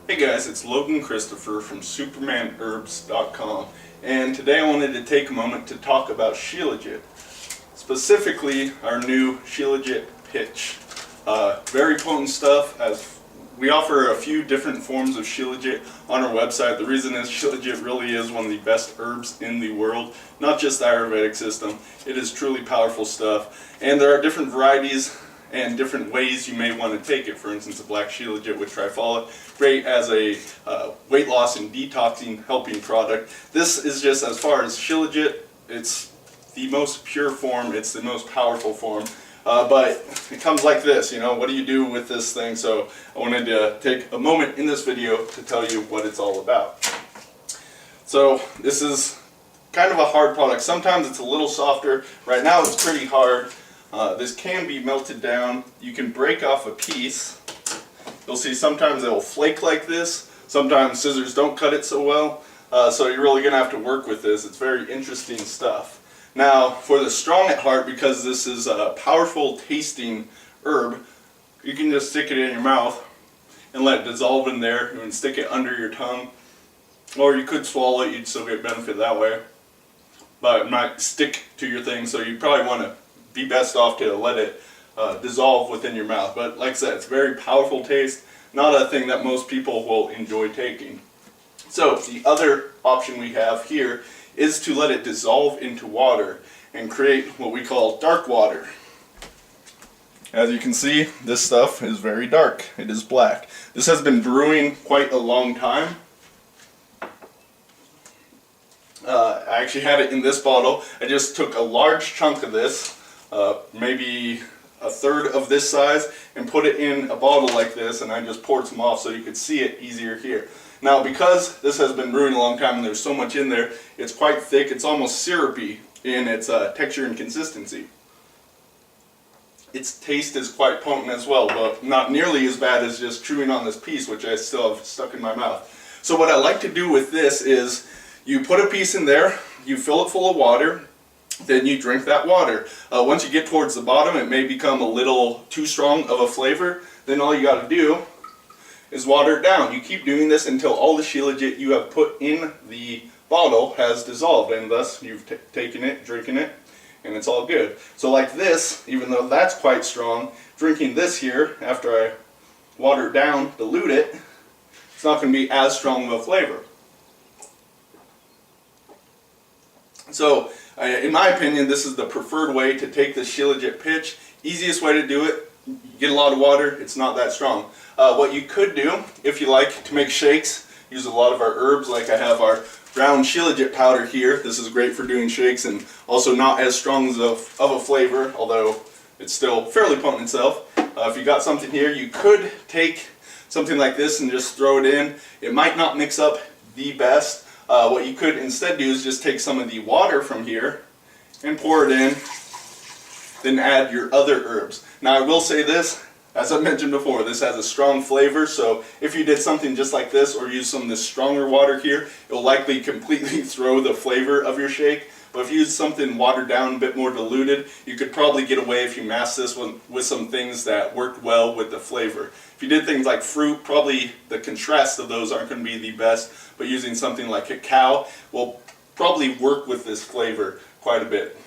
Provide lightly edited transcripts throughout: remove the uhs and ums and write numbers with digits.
Hey guys, it's Logan Christopher from SupermanHerbs.com, and today I wanted to take a moment to talk about Shilajit, specifically our new Shilajit Pitch. Very potent stuff, as we offer a few different forms of Shilajit on our website. The reason is Shilajit really is one of the best herbs in the world, not just the Ayurvedic system. It is truly powerful stuff, and there are different varieties and different ways you may want to take it. For instance, a black Shilajit with trifoliate, great as a weight loss and detoxing helping product. This is just, as far as Shilajit, it's the most pure form, it's the most powerful form, but it comes like this, you know, what do you do with this thing? So I wanted to take a moment in this video to tell you what it's all about. So this is kind of a hard product. Sometimes it's a little softer. Right now it's pretty hard. This can be melted down. You can break off a piece. You'll see sometimes it will flake like this. Sometimes scissors don't cut it so well. So you're really going to have to work with this. It's very interesting stuff. Now, for the strong at heart, because this is a powerful tasting herb, you can just stick it in your mouth and let it dissolve in there. You can stick it under your tongue, or you could swallow it. You'd still get benefit that way, but it might stick to your thing, so you probably want to be best off to let it dissolve within your mouth. But like I said, it's very powerful taste, not a thing that most people will enjoy taking. So the other option we have here is to let it dissolve into water and create what we call dark water. As you can see, this stuff is very dark. It is black. This has been brewing quite a long time. I actually had it in this bottle. I just took a large chunk of this, maybe a third of this size, and put it in a bottle like this, and I just poured some off so you could see it easier here. Now, because this has been brewing a long time and there's so much in there, it's quite thick. It's almost syrupy in its texture and consistency. Its taste is quite potent as well, but not nearly as bad as just chewing on this piece, which I still have stuck in my mouth. So what I like to do with this is you put a piece in there, you fill it full of water, then you drink that water. Once you get towards the bottom, it may become a little too strong of a flavor. Then all you got to do is water it down. You keep doing this until all the Shilajit you have put in the bottle has dissolved, and thus you've taken it, drinking it, and it's all good. So like this, even though that's quite strong, drinking this here after I water it down, dilute it, it's not going to be as strong of a flavor. So in my opinion, this is the preferred way to take the Shilajit Pitch. Easiest way to do it. You get a lot of water, it's not that strong. What you could do, if you like to make shakes, use a lot of our herbs, like I have our brown Shilajit powder here. This is great for doing shakes and also not as strong of a flavor, although it's still fairly potent itself. If you got something here, you could take something like this and just throw it in. It might not mix up the best. What you could instead do is just take some of the water from here and pour it in, then add your other herbs. Now I will say this, as I mentioned before, this has a strong flavor, so if you did something just like this or use some of this stronger water here, it will likely completely throw the flavor of your shake. But if you use something watered down, a bit more diluted, you could probably get away if you masked this with some things that worked well with the flavor. If you did things like fruit, probably the contrast of those aren't going to be the best, but using something like cacao will probably work with this flavor quite a bit.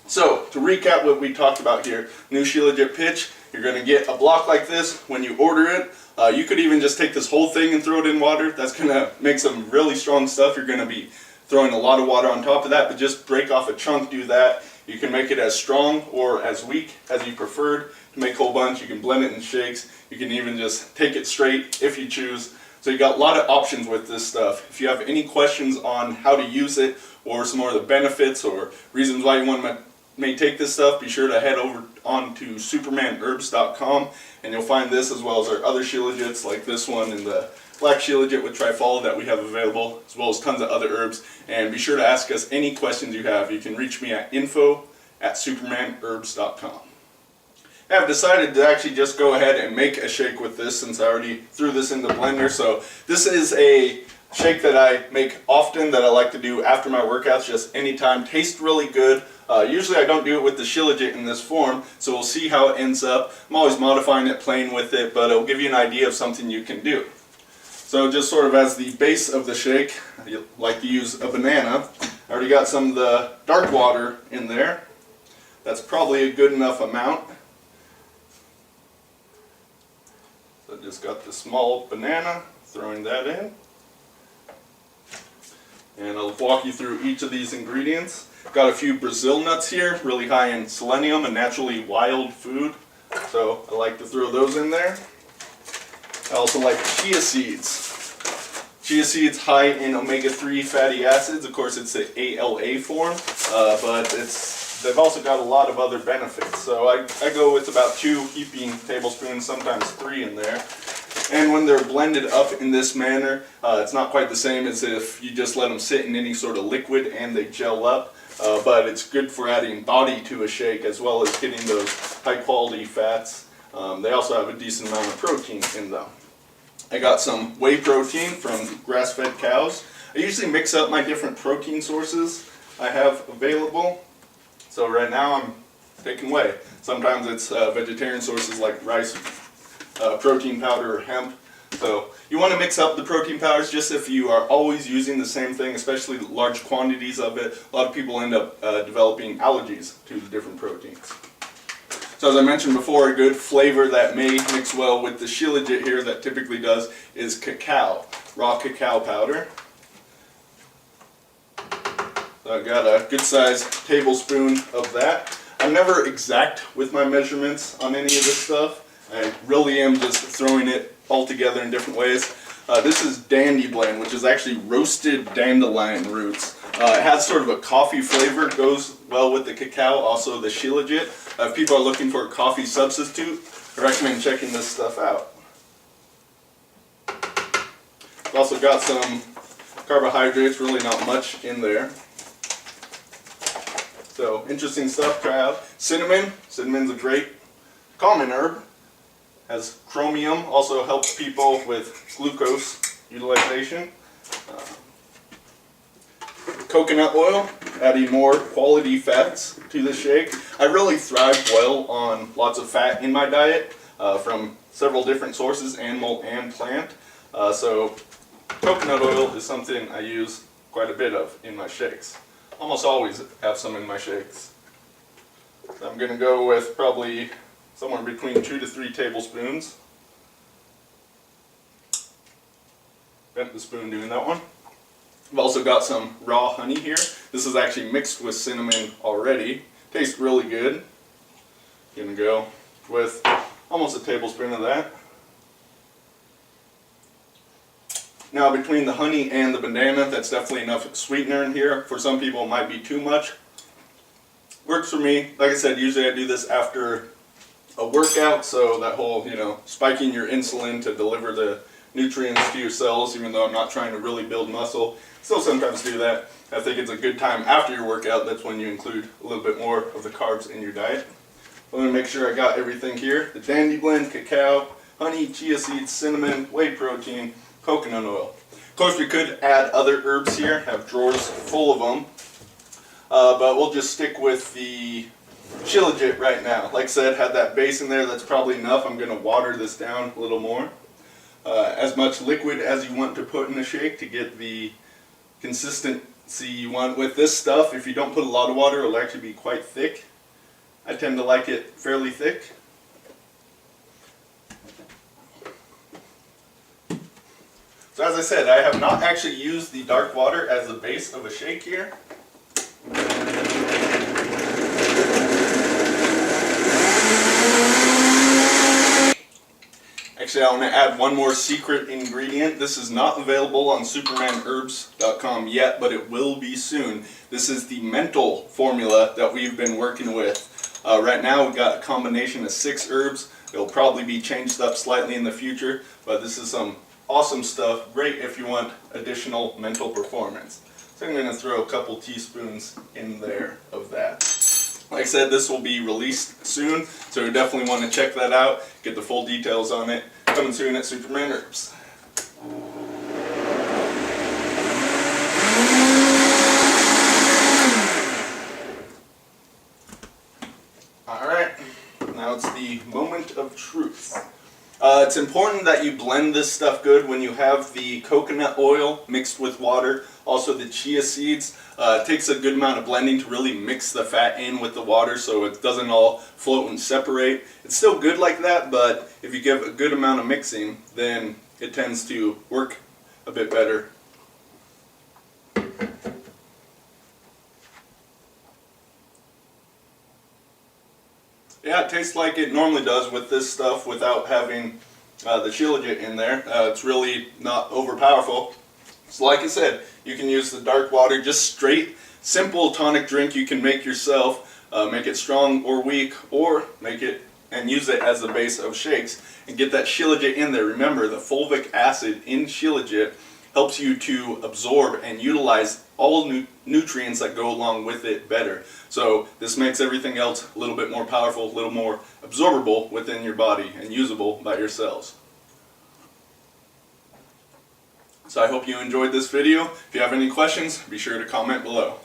So, to recap what we talked about here, new Shilajit Pitch, you're going to get a block like this when you order it. You could even just take this whole thing and throw it in water. That's going to make some really strong stuff. You're going to be throwing a lot of water on top of that, but just break off a chunk, do that. You can make it as strong or as weak as you preferred. To make a whole bunch, you can blend it in shakes. You can even just take it straight if you choose. So you got a lot of options with this stuff. If you have any questions on how to use it, or some more of the benefits or reasons why you may take this stuff, be sure to head over on to SupermanHerbs.com, and you'll find this as well as our other Shilajits like this one and the black Shilajit with trifoliate that we have available, as well as tons of other herbs. And be sure to ask us any questions you have. You can reach me at info@SupermanHerbs.com. I've decided to actually just go ahead and make a shake with this since I already threw this in the blender. So this is a shake that I make often, that I like to do after my workouts, just anytime. Tastes really good. Usually I don't do it with the Shilajit in this form, so we'll see how it ends up. I'm always modifying it, playing with it, but it'll give you an idea of something you can do. So just sort of as the base of the shake, I like to use a banana. I already got some of the dark water in there. That's probably a good enough amount. So just got the small banana, throwing that in. And I'll walk you through each of these ingredients. Got a few Brazil nuts here, really high in selenium, a naturally wild food. So I like to throw those in there. I also like chia seeds. Chia seeds high in omega-3 fatty acids. Of course, it's the ALA form, but they've also got a lot of other benefits. So I go with about 2 heaping tablespoons, sometimes 3 in there. And when they're blended up in this manner, it's not quite the same as if you just let them sit in any sort of liquid and they gel up. But it's good for adding body to a shake as well as getting those high quality fats. They also have a decent amount of protein in them. I got some whey protein from grass-fed cows. I usually mix up my different protein sources I have available. So right now I'm taking whey. Sometimes it's vegetarian sources like rice, protein powder, or hemp. So you want to mix up the protein powders just if you are always using the same thing, especially large quantities of it. A lot of people end up developing allergies to the different proteins. So as I mentioned before, a good flavor that may mix well with the Shilajit here that typically does is cacao, raw cacao powder. So I've got a good sized tablespoon of that. I'm never exact with my measurements on any of this stuff. I really am just throwing it all together in different ways. This is Dandy Blend, which is actually roasted dandelion roots. It has sort of a coffee flavor, goes well with the cacao, also the Shilajit. If people are looking for a coffee substitute, I recommend checking this stuff out. I've also got some carbohydrates, really not much in there. So interesting stuff, try out. Cinnamon, cinnamon's a great common herb. Has chromium, also helps people with glucose utilization. Coconut oil, adding more quality fats to the shake. I really thrive well on lots of fat in my diet from several different sources, animal and plant. So coconut oil is something I use quite a bit of in my shakes. Almost always have some in my shakes. So I'm going to go with probably somewhere between 2 to 3 tablespoons. Bent the spoon doing that one. I've also got some raw honey here. This is actually mixed with cinnamon already. Tastes really good. Gonna go with almost a tablespoon of that. Now between the honey and the banana, that's definitely enough sweetener in here. For some people it might be too much. Works for me. Like I said, usually I do this after a workout, so that whole, spiking your insulin to deliver the nutrients to your cells, even though I'm not trying to really build muscle. Still sometimes do that. I think it's a good time after your workout. That's when you include a little bit more of the carbs in your diet. I'm going to make sure I got everything here. The Dandy Blend, cacao, honey, chia seeds, cinnamon, whey protein, coconut oil. Of course we could add other herbs here, have drawers full of them. But we'll just stick with the Shilajit right now. Like I said, had that base in there, that's probably enough. I'm going to water this down a little more. As much liquid as you want to put in the shake to get the consistency you want with this stuff. If you don't put a lot of water, it'll actually be quite thick. I tend to like it fairly thick. So as I said, I have not actually used the dark water as the base of a shake here. Actually, I want to add one more secret ingredient. This is not available on supermanherbs.com yet, but it will be soon. This is the mental formula that we've been working with. Right now we've got a combination of 6 herbs. It'll probably be changed up slightly in the future, but this is some awesome stuff. Great if you want additional mental performance. So I'm going to throw a couple teaspoons in there of that. Like I said, this will be released soon, so you definitely want to check that out, get the full details on it. Coming soon at Superman Herbs. Alright, now it's the moment of truth. It's important that you blend this stuff good when you have the coconut oil mixed with water, also the chia seeds. It takes a good amount of blending to really mix the fat in with the water so it doesn't all float and separate. It's still good like that, but if you give a good amount of mixing, then it tends to work a bit better. Yeah, it tastes like it normally does with this stuff without having the Shilajit in there. It's really not overpowerful. So like I said, you can use the dark water, just straight, simple tonic drink you can make yourself. Make it strong or weak, or make it and use it as the base of shakes and get that Shilajit in there. Remember, the fulvic acid in Shilajit helps you to absorb and utilize all nutrients that go along with it better. So this makes everything else a little bit more powerful, a little more absorbable within your body and usable by your cells. So I hope you enjoyed this video. If you have any questions, be sure to comment below.